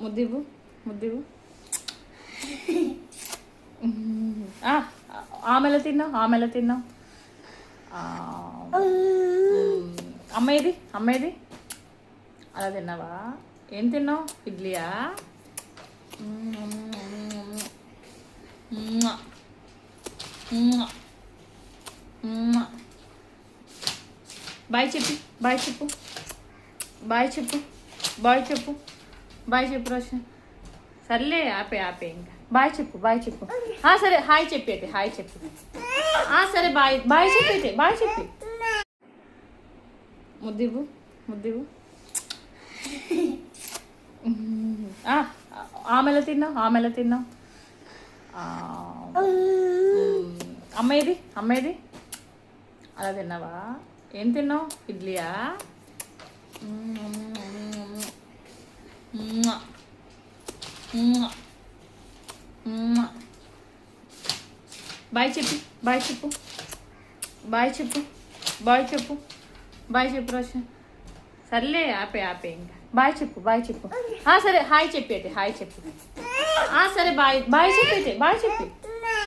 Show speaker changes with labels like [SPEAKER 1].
[SPEAKER 1] ముద్దివ్వు ముద్దివ్వు. ఆమెల తిన్నావు ఆమెల తిన్నావు. అమ్మాయిది అమ్మాయిది అలా తిన్నావా? ఏం తిన్నావు? ఇడ్లీయా? బాయ్ చెప్పి బాయ్ చెప్పు బాయ్ చెప్పు బాయ్ చెప్పు బాయ్ చెప్పు రోషన్. సర్లే ఆపే ఆపే ఇంకా బాయ్ చెప్పు బాయ్ చెప్పు. సరే హాయ్ చెప్పి అయితే హాయ్ చెప్పు. సరే బాయ్ బాయ్ చెప్పి అయితే బాయ్ చెప్పి. ముద్దివ్వు ముద్దివ్వు. ఆమెల తిన్నావు ఆమెల తిన్నావు. అమ్మాయిది అమ్మాయిది అలా తిన్నావా? ఏం తిన్నావు? ఇడ్లీయా? బాయ్ చెప్పి బాయ్ చెప్పు బాయ్ చెప్పు బాయ్ చెప్పు బాయ్ చెప్పు రోషన్. సర్లే ఆపే ఆపే ఇంకా బాయ్ చెప్పు బాయ్ చెప్పు. సరే హాయ్ చెప్పి అయితే హాయ్ చెప్పు. సరే బాయ్ బాయ్ చెప్పి అయితే బాయ్ చెప్పి.